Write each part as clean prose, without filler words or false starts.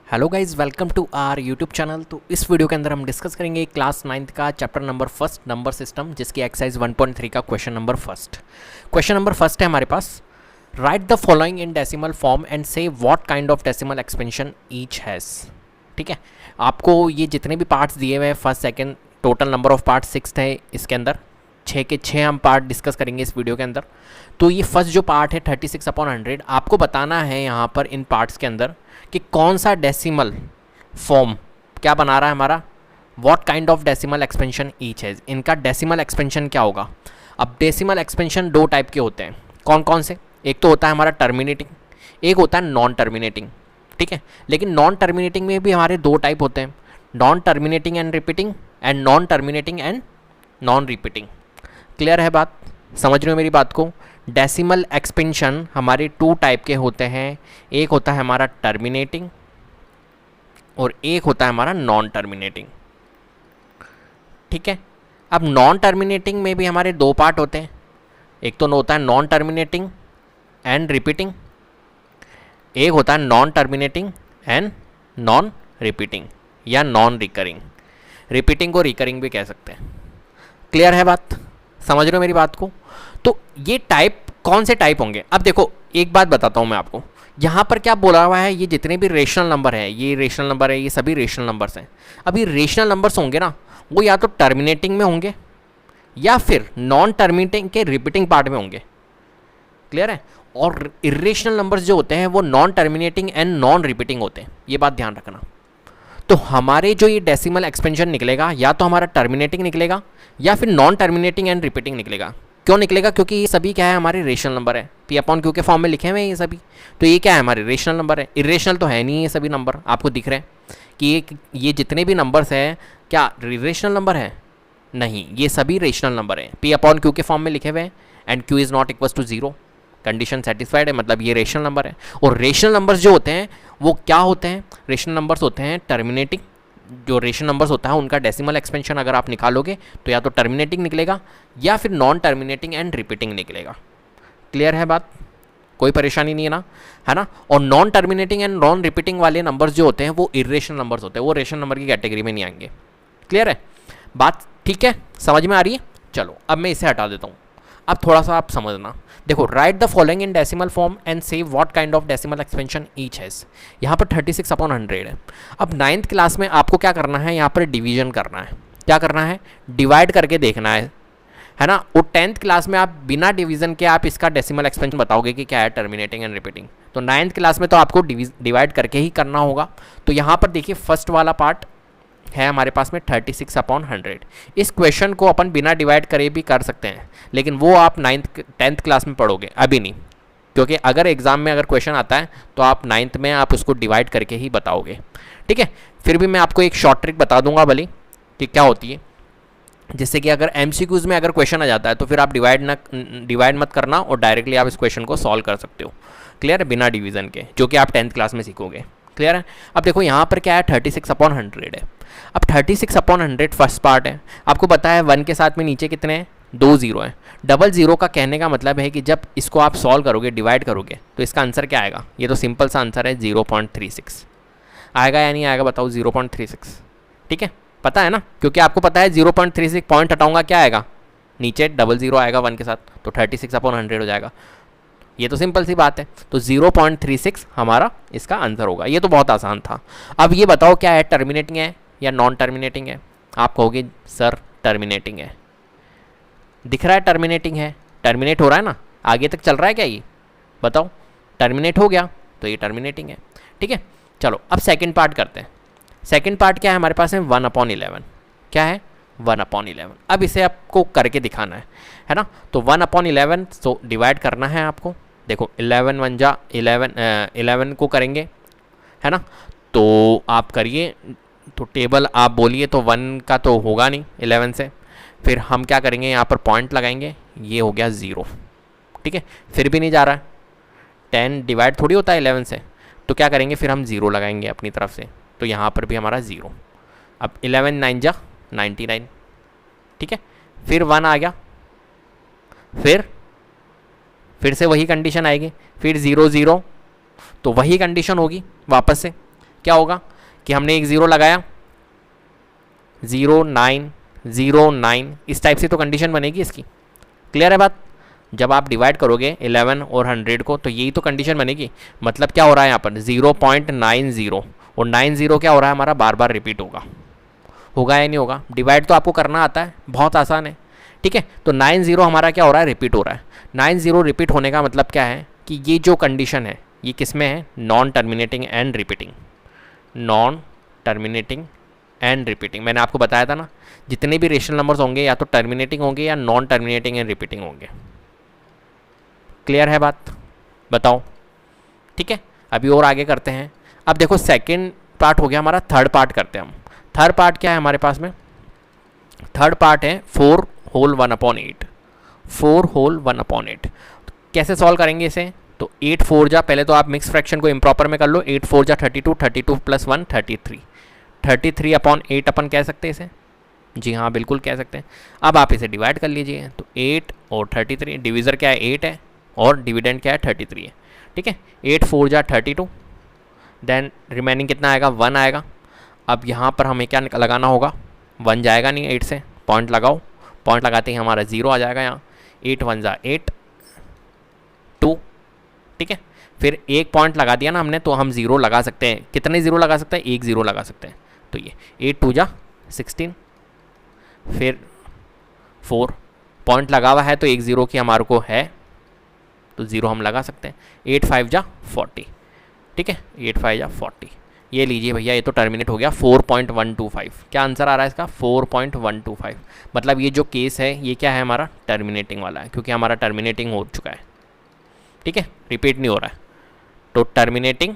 Hello guys, welcome to our YouTube channel. तो इस video के अंदर हम डिस्कस करेंगे क्लास 9th का chapter number first number system, जिसकी एक्सरसाइज 1.3 का क्वेश्चन नंबर फर्स्ट है हमारे पास। Write the following in decimal form and say what kind of decimal expansion each has. ठीक है, आपको ये जितने भी पार्ट्स दिए हुए हैं first second, total number of part 6 है इसके अंदर। 6 के 6 हम पार्ट डिस्कस करेंगे इस वीडियो के अंदर। तो ये फर्स्ट जो पार्ट है 36/100, आपको बताना है यहाँ पर इन पार्ट्स के अंदर कि कौन सा डेसिमल फॉर्म क्या बना रहा है हमारा, what kind of decimal expansion each है। इनका डेसिमल एक्सपेंशन क्या होगा। अब डेसिमल एक्सपेंशन दो टाइप के होते हैं, कौन कौन से। एक तो होता है हमारा टर्मिनेटिंग, एक होता है नॉन टर्मिनेटिंग। ठीक है, लेकिन नॉन टर्मिनेटिंग में भी हमारे दो टाइप होते हैं, non terminating and repeating and non terminating and non repeating. Clear है बात, समझ रहे हो मेरी बात को। डेसिमल एक्सपेंशन हमारे टू टाइप के होते हैं, एक होता है हमारा टर्मिनेटिंग और एक होता है हमारा नॉन टर्मिनेटिंग। ठीक है, अब नॉन टर्मिनेटिंग में भी हमारे दो पार्ट होते हैं, एक तो होता है नॉन टर्मिनेटिंग एंड रिपीटिंग, एक होता है non terminating and non repeating या नॉन रिकरिंग। रिपीटिंग को रिकरिंग भी कह सकते हैं। क्लियर है बात, समझ रहे हो मेरी बात को। तो ये टाइप कौन से टाइप होंगे। अब देखो एक बात बताता हूँ मैं आपको, यहाँ पर क्या बोला हुआ है, ये जितने भी रेशनल नंबर है, ये रेशनल नंबर है, ये सभी रेशनल नंबर्स हैं। अब ये रेशनल नंबर्स होंगे ना, वो या तो टर्मिनेटिंग में होंगे या फिर नॉन टर्मिनेटिंग के रिपीटिंग पार्ट में होंगे। क्लियर है। और इरेशनल नंबर्स जो होते हैं वो non terminating and non repeating होते हैं, ये बात ध्यान रखना। तो हमारे जो ये डेसिमल एक्सपेंशन निकलेगा, या तो हमारा टर्मिनेटिंग निकलेगा या फिर नॉन टर्मिनेटिंग एंड रिपीटिंग निकलेगा। क्यों निकलेगा, क्योंकि ये सभी क्या है, हमारे रेशनल नंबर है, P/Q के फॉर्म में लिखे हुए हैं ये सभी। तो ये क्या है, हमारे रेशनल नंबर है। इरेशनल तो है नहीं ये सभी नंबर, आपको दिख रहे हैं कि ये जितने भी नंबर्स हैं क्या रेशनल नंबर है, नहीं, ये सभी रेशनल नंबर हैं, P/Q के फॉर्म में लिखे हुए हैं and Q is not equal to 0, condition satisfied है, मतलब ये रेशनल नंबर है। और रेशनल नंबर्स जो होते हैं वो क्या होते हैं, रेशनल नंबर्स होते हैं टर्मिनेटिंग। जो रेशनल नंबर्स होता है उनका डेसिमल एक्सपेंशन अगर आप निकालोगे तो या तो टर्मिनेटिंग निकलेगा या फिर नॉन टर्मिनेटिंग एंड रिपीटिंग निकलेगा। क्लियर है बात, कोई परेशानी नहीं है ना। और non terminating and non repeating वाले नंबर्स जो होते हैं वो इरेशनल नंबर्स होते हैं, वो रेशनल नंबर की कैटेगरी में नहीं आएंगे। क्लियर है बात, ठीक है, समझ में आ रही है। चलो अब मैं इसे हटा देता हूँ, अब थोड़ा सा आप समझना। देखो, write the following in decimal form and say what kind of decimal expansion each has. यहाँ पर 36/100 है। अब 9th क्लास में आपको क्या करना है, यहाँ पर डिवीजन करना है। क्या करना है, डिवाइड करके देखना है ना। और 10th क्लास में आप बिना डिवीजन के आप इसका डेसिमल एक्सपेंशन बताओगे कि क्या है टर्मिनेटिंग एंड रिपीटिंग। तो 9th क्लास में तो आपको डिवाइड करके ही करना होगा। तो यहाँ पर देखिए फर्स्ट वाला पार्ट है हमारे पास में 36/100। इस क्वेश्चन को अपन बिना डिवाइड करे भी कर सकते हैं, लेकिन वो आप 10th क्लास में पढ़ोगे, अभी नहीं, क्योंकि अगर एग्जाम में अगर क्वेश्चन आता है तो आप 9th में आप उसको डिवाइड करके ही बताओगे। ठीक है, फिर भी मैं आपको एक शॉर्ट ट्रिक बता दूंगा भले कि क्या होती है, जिससे कि अगर MCQs में अगर क्वेश्चन आ जाता है तो फिर आप डिवाइड मत करना और डायरेक्टली आप इस क्वेश्चन को सॉल्व कर सकते हो। क्लियर है, बिना डिवीजन के, जो कि आप 10th क्लास में सीखोगे। क्लियर है। अब देखो यहाँ पर क्या है, 36/100 है। अब 36/100 फर्स्ट पार्ट है, आपको पता है 1 के साथ में नीचे कितने हैं, 2 0 हैं। डबल ज़ीरो का कहने का मतलब है कि जब इसको आप सॉल्व करोगे, डिवाइड करोगे, तो इसका आंसर क्या आएगा। ये तो सिंपल सा आंसर है, 0.36 आएगा या नहीं आएगा बताओ, 0.36। ठीक है, पता है ना, क्योंकि आपको पता है 0.36 पॉइंट हटाऊंगा क्या आएगा, नीचे डबल ज़ीरो आएगा 1 के साथ, तो 36/100 हो जाएगा। ये तो सिंपल सी बात है, तो 0.36 हमारा इसका आंसर होगा। ये तो बहुत आसान था। अब ये बताओ क्या है, टर्मिनेटिंग है या नॉन टर्मिनेटिंग है। आप कहोगे सर टर्मिनेटिंग है, दिख रहा है टर्मिनेटिंग है, टर्मिनेट हो रहा है ना, आगे तक चल रहा है क्या, ये बताओ, टर्मिनेट हो गया तो ये टर्मिनेटिंग है। ठीक है, चलो अब सेकंड पार्ट करते हैं। सेकंड पार्ट क्या है हमारे पास है, 1/11। क्या है, 1/11। अब इसे आपको करके दिखाना है ना। तो 1/11 तो डिवाइड करना है आपको। देखो 11 1 जा 11 को करेंगे, है ना। तो आप करिए, तो टेबल आप बोलिए, तो 1 का तो होगा नहीं 11 से, फिर हम क्या करेंगे, यहाँ पर पॉइंट लगाएंगे, ये हो गया 0। ठीक है, फिर भी नहीं जा रहा है, 10 डिवाइड थोड़ी होता है 11 से, तो क्या करेंगे, फिर हम 0 लगाएंगे अपनी तरफ से, तो यहाँ पर भी हमारा 0। अब 11 9 जा 99। ठीक है, फिर 1 आ गया, फिर से वही कंडीशन आएगी, फिर 0 0, तो वही कंडीशन होगी वापस से, क्या होगा कि हमने एक 0 लगाया, 0 9 0 9, इस टाइप से तो कंडीशन बनेगी इसकी। क्लियर है बात? जब आप डिवाइड करोगे 11 और 100 को तो यही तो कंडीशन बनेगी। मतलब क्या हो रहा है यहाँ पर 0.90, और 90 क्या हो रहा है हमारा, बार बार रिपीट होगा या नहीं होगा? डिवाइड तो आपको करना आता है, बहुत आसान है। ठीक है, तो 90 हमारा क्या हो रहा है, रिपीट हो रहा है। 90 रिपीट होने का मतलब क्या है कि ये जो कंडीशन है ये किस में है, non terminating and repeating. Non terminating and repeating, मैंने आपको बताया था ना, जितने भी रेशनल नंबर्स होंगे या तो टर्मिनेटिंग होंगे या नॉन टर्मिनेटिंग एंड रिपीटिंग होंगे। क्लियर है बात? बताओ। ठीक है, अभी और आगे करते हैं। अब देखो सेकंड पार्ट हो गया हमारा, थर्ड पार्ट करते हैं हम। थर्ड पार्ट क्या है हमारे पास में? थर्ड पार्ट है 4 होल 1/8। 4 होल 1/8 कैसे सॉल्व करेंगे इसे? तो 8 4 जा, पहले तो आप मिक्स फ्रैक्शन को इम्प्रॉपर में कर लो। 8 4 जा 32, 32 + 1 33, 33/8 अपन कह सकते हैं इसे। जी हाँ, बिल्कुल कह सकते हैं। अब आप इसे डिवाइड कर लीजिए, तो 8 और 33, डिविज़र क्या है 8 है और डिविडेंड क्या है 33 है। ठीक है, 8 4 जा 32, देन रिमेनिंग कितना आएगा, 1 आएगा। अब यहाँ पर हमें क्या लगाना होगा, 1 जाएगा नहीं 8 से, पॉइंट लगाओ, पॉइंट लगाते ही हमारा 0 आ जाएगा यहाँ। 8 1 जा 8 2। ठीक है, फिर एक पॉइंट लगा दिया ना हमने, तो हम 0 लगा सकते हैं। कितने 0 लगा सकते हैं? एक 0 लगा सकते हैं। तो ये 8 2 जा 16, फिर 4 पॉइंट लगा हुआ है तो एक 0 की हमारे को है, तो 0 हम लगा सकते हैं। 8 5 जा 40। ठीक है, 8 5 जा 40। ये लीजिए भैया, ये तो टर्मिनेट हो गया 4.125। क्या आंसर आ रहा है इसका? 4.125। मतलब ये जो केस है ये क्या है हमारा, टर्मिनेटिंग वाला है, क्योंकि हमारा टर्मिनेटिंग हो चुका है। ठीक है, रिपीट नहीं हो रहा है, तो टर्मिनेटिंग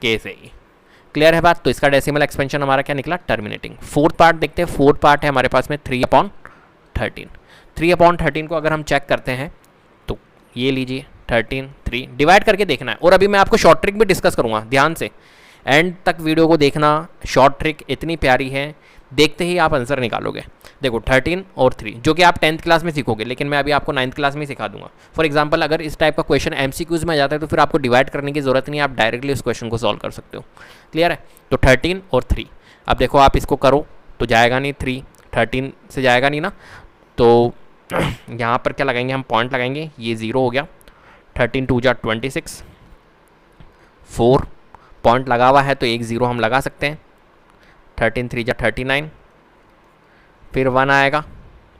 केस है ये। क्लियर है बात? तो इसका डेसिमल एक्सपेंशन हमारा क्या निकला, टर्मिनेटिंग। फोर्थ पार्ट देखते हैं। फोर्थ पार्ट है हमारे पास में 3/13। 3/13 को अगर हम चेक करते हैं तो ये लीजिए 13 3 डिवाइड करके देखना है। और अभी मैं आपको शॉर्ट ट्रिक भी डिस्कस करूँगा, ध्यान से एंड तक वीडियो को देखना। शॉर्ट ट्रिक इतनी प्यारी है, देखते ही आप आंसर निकालोगे। देखो 13 और 3 जो कि आप 10th क्लास में सीखोगे, लेकिन मैं अभी आपको 9th क्लास में ही सिखा दूंगा। फॉर एग्जांपल अगर इस टाइप का क्वेश्चन एमसीक्यूज में आ जाता है तो फिर आपको डिवाइड करने की जरूरत नहीं है, आप डायरेक्टली उस क्वेश्चन को सॉल्व कर सकते हो। क्लियर है? तो 13 और 3, अब देखो आप इसको करो तो जाएगा नहीं, 3 13 से जाएगा नहीं ना, तो यहाँ पर क्या लगाएंगे हम, पॉइंट लगाएंगे, ये 0 हो गया। 13 2 जा 26, 4 पॉइंट लगा हुआ है तो एक 0 हम लगा सकते हैं। 13 3 जा 39, फिर 1 आएगा।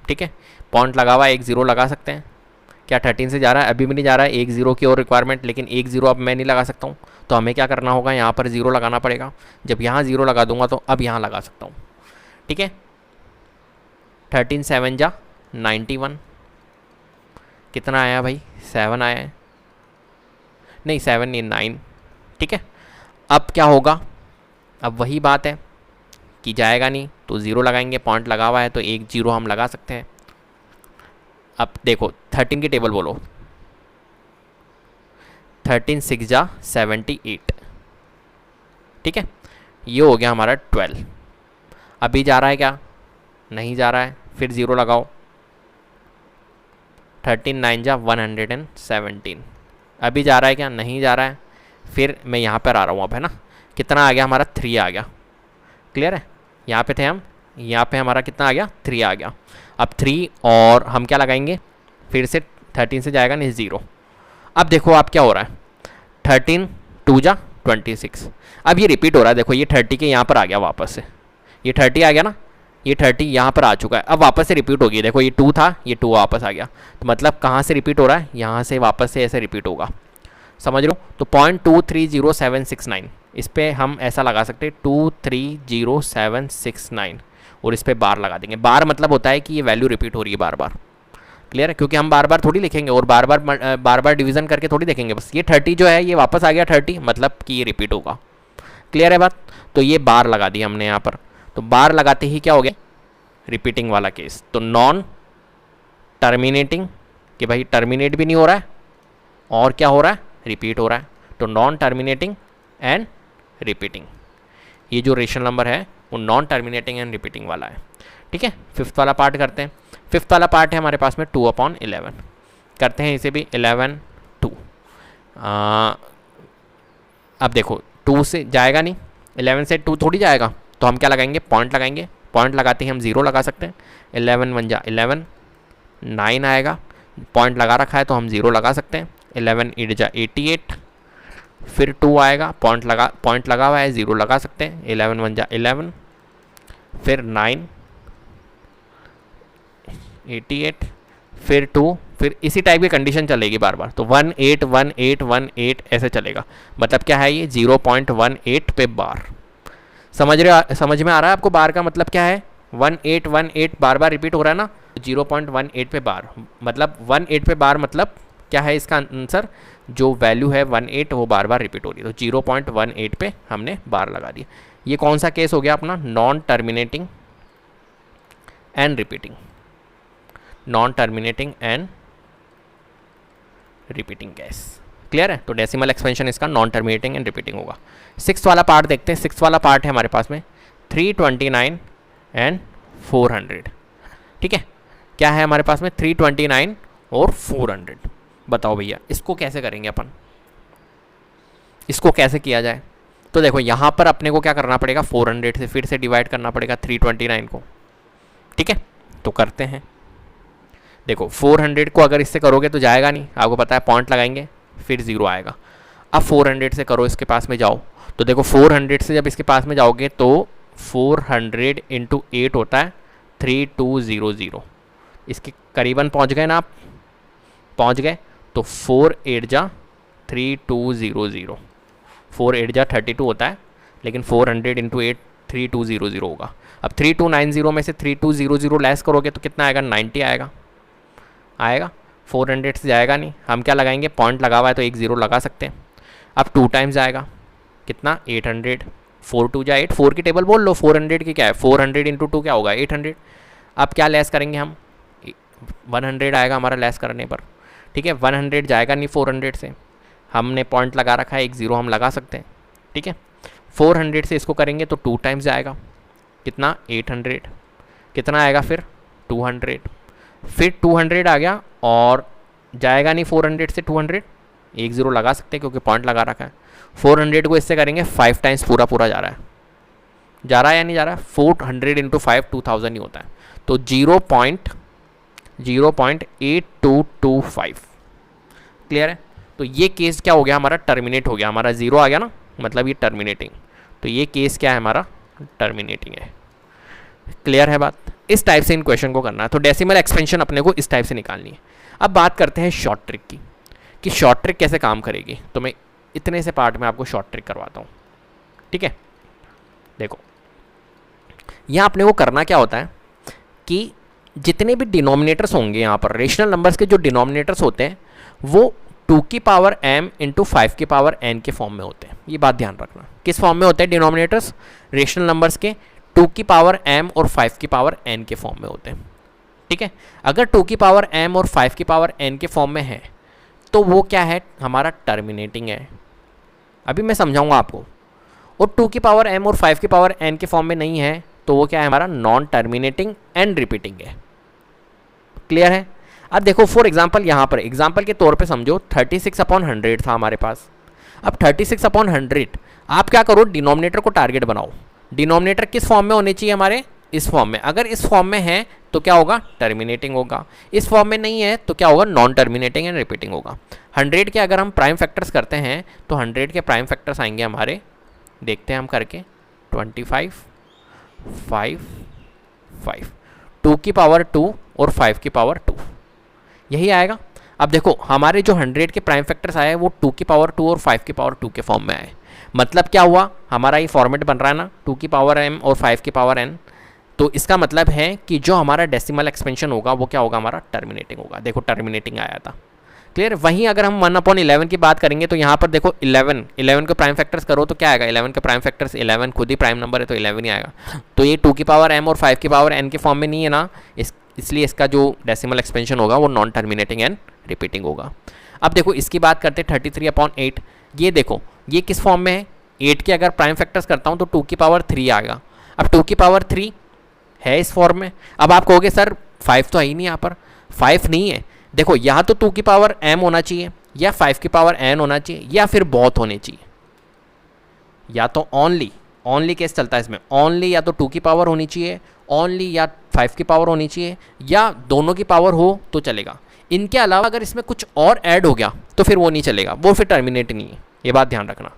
ठीक है, पॉइंट लगा हुआ है, एक 0 लगा सकते हैं। क्या 13 से जा रहा है? अभी भी नहीं जा रहा है, एक 0 की और रिक्वायरमेंट, लेकिन एक 0 अब मैं नहीं लगा सकता हूँ, तो हमें क्या करना होगा, यहाँ पर 0 लगाना पड़ेगा। जब यहाँ 0 लगा दूंगा तो अब यहाँ लगा सकता हूँ। ठीक है, 13 7 जा 91, कितना आया भाई, 7 आया है, नहीं 7 नहीं 9। ठीक है, अब क्या होगा, अब वही बात है कि जाएगा नहीं तो 0 लगाएंगे, पॉइंट लगा हुआ है तो एक 0 हम लगा सकते हैं। अब देखो 13 की टेबल बोलो, 13 6 जा 78। ठीक है, ये हो गया हमारा 12। अभी जा रहा है क्या? नहीं जा रहा है, फिर 0 लगाओ। 13 9 जा 117। अभी जा रहा है क्या? नहीं जा रहा है, फिर मैं यहाँ पर आ रहा हूँ अब, है ना। कितना आ गया हमारा? 3 आ गया। क्लियर है? यहाँ पे थे हम, यहाँ पे हमारा कितना आ गया? 3 आ गया। अब 3 और हम क्या लगाएंगे, फिर से 13 से जाएगा नहीं, 0। अब देखो आप क्या हो रहा है, 13 2 जा 26। अब ये रिपीट हो रहा है, देखो ये 30 के यहाँ पर आ गया वापस से, ये 30 आ गया ना, ये 30 यहाँ पर आ चुका है, अब वापस से रिपीट होगी। देखो ये 2 था, ये 2 वापस आ गया, तो मतलब कहाँ से रिपीट हो रहा है, यहाँ से वापस से ऐसे रिपीट होगा। समझ लो, तो 0.230769 इस पर हम ऐसा लगा सकते हैं 230769, और इस पर बार लगा देंगे। बार मतलब होता है कि ये वैल्यू रिपीट हो रही है बार बार। क्लियर है? क्योंकि हम बार बार थोड़ी लिखेंगे और बार बार डिवीजन करके थोड़ी देखेंगे। बस ये 30 जो है ये वापस आ गया 30, मतलब कि ये रिपीट होगा। क्लियर है बात? तो ये बार लगा दी हमने यहाँ पर, तो बार लगाते ही क्या हो गया, रिपीटिंग वाला केस। तो नॉन टर्मिनेटिंग, कि भाई टर्मिनेट भी नहीं हो रहा है और क्या हो रहा है, रिपीट हो रहा है। तो नॉन टर्मिनेटिंग एंड रिपीटिंग, ये जो रेशनल नंबर है वो नॉन टर्मिनेटिंग एंड रिपीटिंग वाला है। ठीक है, फिफ्थ वाला पार्ट करते हैं। फिफ्थ वाला पार्ट है हमारे पास में 2/11। करते हैं इसे भी 11 2। अब देखो 2 से जाएगा नहीं, 11 से 2 थोड़ी जाएगा, तो हम क्या लगाएंगे, पॉइंट लगाएंगे। पॉइंट लगाते ही हम 0 लगा सकते हैं। 11 1 जा 11, 9 आएगा, पॉइंट लगा रखा है तो हम 0 लगा सकते हैं। 11 8 जा 88, फिर 2 आएगा, पॉइंट लगा हुआ है, 0 लगा सकते हैं। 11 1 जा 11, फिर 9 88, फिर 2, फिर इसी टाइप की कंडीशन चलेगी बार बार। तो 1 8 1 8 1 8 ऐसे चलेगा। मतलब क्या है ये 0.18 पे बार। समझ में आ रहा है आपको बार का मतलब क्या है? 1818 बार बार रिपीट हो रहा है ना, 0.18 पे बार मतलब 18 पे बार मतलब क्या है इसका आंसर, जो वैल्यू है 18 वो बार बार रिपीट हो रही है। तो 0.18 पे हमने बार लगा दिया। ये कौन सा केस हो गया अपना? Non terminating and repeating, non terminating and repeating case. Clear है? तो डेसिमल एक्सपेंशन इसका नॉन टर्मिनेटिंग एंड रिपीटिंग होगा। 6th वाला पार्ट देखते हैं। 6th वाला पार्ट है हमारे पास में 329 एंड 400। ठीक है, क्या है हमारे पास में? 329 और 400। बताओ भैया इसको कैसे करेंगे अपन, इसको कैसे किया जाए? तो देखो यहाँ पर अपने को क्या करना पड़ेगा, 400 से फिर से डिवाइड करना पड़ेगा 329 को। ठीक है, तो करते हैं। देखो 400 को अगर इससे करोगे तो जाएगा नहीं, आपको पता है, पॉइंट लगाएंगे फिर 0 आएगा। अब 400 से करो, इसके पास में जाओ, तो देखो 400 से जब इसके पास में जाओगे तो 400 × 8 होता है 3200। इसके करीबन पहुंच गए ना आप? पहुंच गए। तो 4 8 जा 3200, 4 8 जा 32 होता है, लेकिन 400 × 8 3200 होगा। अब 3290 में से 3200 लेस करोगे तो कितना आएगा? 90 आएगा। 400 से जाएगा नहीं, हम क्या लगाएंगे? पॉइंट लगा हुआ है तो एक 0 लगा सकते हैं। अब 2 टाइम्स आएगा, कितना? 800। 4 2 जा 8, 4 की टेबल बोल लो, 400 की क्या है? 400 × 2 क्या होगा? 800। अब क्या लेस करेंगे हम? 100 आएगा हमारा लेस करने पर। ठीक है, 100 जाएगा नहीं 400 से, हमने पॉइंट लगा रखा है, एक 0 हम लगा सकते हैं। ठीक है, 400 से इसको करेंगे तो 2 टाइम्स आएगा, कितना? 800। कितना आएगा फिर? 200। फिर 200 आ गया और जाएगा नहीं 400 से 200, एक 0 लगा सकते हैं क्योंकि पॉइंट लगा रखा है। 400 को इससे करेंगे 5 टाइम्स, पूरा जा रहा है या नहीं जा रहा है? 400 × 5 2000 ही होता है। तो 0.8225। क्लियर है? तो ये केस क्या हो गया हमारा? टर्मिनेट हो गया हमारा, 0 आ गया ना, मतलब ये टर्मिनेटिंग। तो ये केस क्या है हमारा? टर्मिनेटिंग है। क्लियर है बात? इस टाइप से इन क्वेश्चन को करना है। तो डेसिमल एक्सपेंशन अपने को इस टाइप से निकालनी है। अब बात करते हैं शॉर्ट ट्रिक की, कि शॉर्ट ट्रिक कैसे काम करेगी। तो मैं इतने से पार्ट में आपको शॉर्ट ट्रिक करवाता हूँ। ठीक है, देखो यहाँ अपने को करना क्या होता है कि जितने भी डिनोमिनेटर्स होंगे यहाँ पर, रेशनल नंबर्स के जो डिनोमिनेटर्स होते हैं वो 2 की पावर m × 5 की पावर n के फॉर्म में होते हैं। ये बात ध्यान रखना। किस फॉर्म में होते हैं डिनोमिनेटर्स? रेशनल नंबर्स के 2 की पावर m और 5 की पावर n के फॉर्म में होते हैं। ठीक है, अगर 2 की पावर m और 5 की पावर n के फॉर्म में है तो वो क्या है? हमारा टर्मिनेटिंग है। अभी मैं समझाऊंगा आपको। और 2 की पावर m और 5 की पावर n के फॉर्म में नहीं है तो वो क्या है? हमारा नॉन टर्मिनेटिंग एंड रिपीटिंग है। क्लियर है? अब देखो फॉर एग्जाम्पल, यहाँ पर एग्जाम्पल के तौर पे समझो 36/100 था हमारे पास। अब 36/100 आप क्या करो? डिनोमिनेटर को टारगेट बनाओ। डिनोमिनेटर किस फॉर्म में होने चाहिए हमारे? इस फॉर्म में। अगर इस फॉर्म में है तो क्या होगा? टर्मिनेटिंग होगा। इस फॉर्म में नहीं है तो क्या होगा? नॉन टर्मिनेटिंग एंड रिपीटिंग होगा। 100 के अगर हम प्राइम फैक्टर्स करते हैं तो 100 के प्राइम फैक्टर्स आएंगे हमारे, देखते हैं हम करके, 25 5 5, 2 की पावर 2 और 5 की पावर 2, यही आएगा। अब देखो हमारे जो 100 के प्राइम फैक्टर्स आए वो 2 की पावर 2 और 5 की पावर 2 के फॉर्म में आए। मतलब क्या हुआ? हमारा ये फॉर्मेट बन रहा है ना, 2 की पावर m और 5 की पावर n। तो इसका मतलब है कि जो हमारा डेसिमल एक्सपेंशन होगा वो क्या होगा? हमारा टर्मिनेटिंग होगा। देखो टर्मिनेटिंग आया था। क्लियर? वहीं अगर हम 1/11 की बात करेंगे तो यहाँ पर देखो 11 के प्राइम फैक्टर्स करो तो क्या आएगा? 11 के प्राइम फैक्टर्स 11 खुद ही प्राइम नंबर है तो 11 ही आएगा। तो ये 2 की पावर m और 5 की पावर n के फॉर्म में नहीं है ना, इसलिए इसका जो डेसिमल एक्सपेंशन होगा वो नॉन टर्मिनेटिंग एंड रिपीटिंग होगा। अब देखो इसकी बात करते हैं 33/8। ये देखो ये किस फॉर्म में है? 8 के अगर प्राइम फैक्टर्स करता हूँ तो 2 की पावर 3 आएगा। अब 2 की पावर 3 है इस फॉर्म में। अब आप कहोगे सर 5 तो है ही नहीं, यहाँ पर 5 नहीं है। देखो या तो 2 की पावर m होना चाहिए या 5 की पावर n होना चाहिए या फिर बहुत होने चाहिए, या तो ओनली ओनली केस चलता है इसमें, ओनली या तो 2 की पावर होनी चाहिए, ओनली या 5 की पावर होनी चाहिए, या दोनों की पावर हो तो चलेगा। इनके अलावा अगर इसमें कुछ और ऐड हो गया तो फिर वो नहीं चलेगा, वो फिर टर्मिनेट नहीं है, ये बात ध्यान रखना।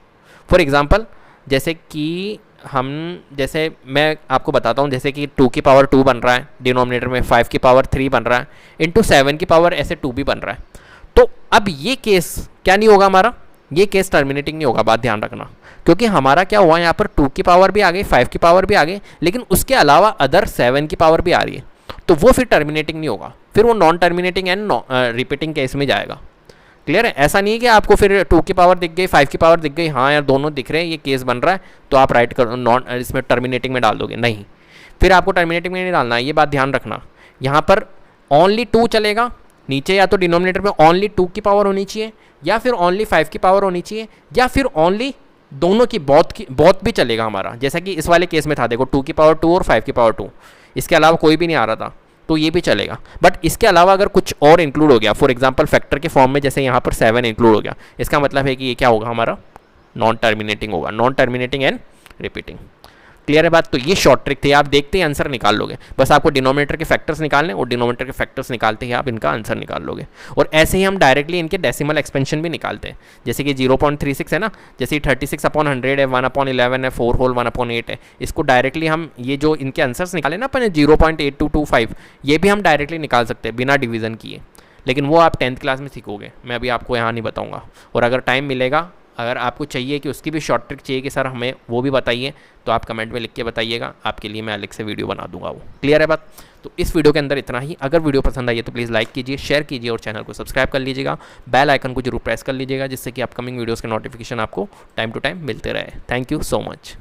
फॉर एग्जांपल जैसे कि जैसे मैं आपको बताता हूँ, जैसे कि 2 की पावर 2 बन रहा है डिनोमिनेटर में, 5 की पावर 3 बन रहा है, इंटू 7 की पावर ऐसे 2 भी बन रहा है। तो अब ये केस क्या नहीं होगा हमारा, ये केस टर्मिनेटिंग नहीं होगा, बात ध्यान रखना। क्योंकि हमारा क्या हुआ, यहाँ पर 2 की पावर भी आ गई, 5 की पावर भी आ गई, लेकिन उसके अलावा अदर 7 की पावर भी आ रही है, तो वो फिर टर्मिनेटिंग नहीं होगा, फिर वो non terminating and repeating case में जाएगा। क्लियर है? ऐसा नहीं है कि आपको फिर 2 की पावर दिख गई, 5 की पावर दिख गई, हाँ यार दोनों दिख रहे हैं, ये केस बन रहा है, तो आप राइट कर नॉन इसमें टर्मिनेटिंग में डाल दोगे, नहीं, फिर आपको टर्मिनेटिंग में नहीं डालना है, ये बात ध्यान रखना। यहाँ पर ओनली 2 चलेगा, नीचे या तो डिनोमिनेटर में ओनली 2 की पावर होनी चाहिए, या फिर ओनली 5 की पावर होनी चाहिए, या फिर ओनली दोनों की बहुत भी चलेगा हमारा, जैसा कि इस वाले केस में था, देखो 2 की पावर 2 और 5 की पावर 2, इसके अलावा कोई भी नहीं आ रहा था, तो ये भी चलेगा। बट इसके अलावा अगर कुछ और इंक्लूड हो गया, फॉर एग्जांपल फैक्टर के फॉर्म में, जैसे यहाँ पर 7 इंक्लूड हो गया, इसका मतलब है कि ये क्या होगा हमारा, नॉन टर्मिनेटिंग होगा, non terminating and repeating. Clear है बात? तो ये शॉर्ट ट्रिक थी, आप देखते ही आंसर निकाल लोगे, बस आपको डिनोमिनेटर के फैक्टर्स निकालने, और डिनोमिनेटर के फैक्टर्स निकालते ही आप इनका आंसर निकाल लोगे। और ऐसे ही हम डायरेक्टली इनके डेसिमल एक्सपेंशन भी निकालते हैं, जैसे कि 0.36 है ना, जैसे 36/100 है, 1/11 है, 4 होल 1/8 है, इसको डायरेक्टली हम ये जो इनके आंसर्स निकाले ना अपन 0.8225, ये भी हम डायरेक्टली निकाल सकते हैं बिना डिवीज़न किए, लेकिन वो आप 10th क्लास में सीखोगे, मैं अभी आपको यहाँ नहीं बताऊँगा। और अगर टाइम मिलेगा, अगर आपको चाहिए कि उसकी भी शॉर्ट ट्रिक चाहिए कि सर हमें वो भी बताइए, तो आप कमेंट में लिख के बताइएगा, आपके लिए मैं अलग से वीडियो बना दूंगा वो। क्लियर है बात? तो इस वीडियो के अंदर इतना ही। अगर वीडियो पसंद आई है तो प्लीज़ लाइक कीजिए, शेयर कीजिए और चैनल को सब्सक्राइब कर लीजिएगा, बेल आइकन को जरूर प्रेस कर लीजिएगा, जिससे कि अपकमिंग वीडियोज़ के नोटिफिकेशन आपको टाइम टू टाइम मिलते रहे। Thank you so much.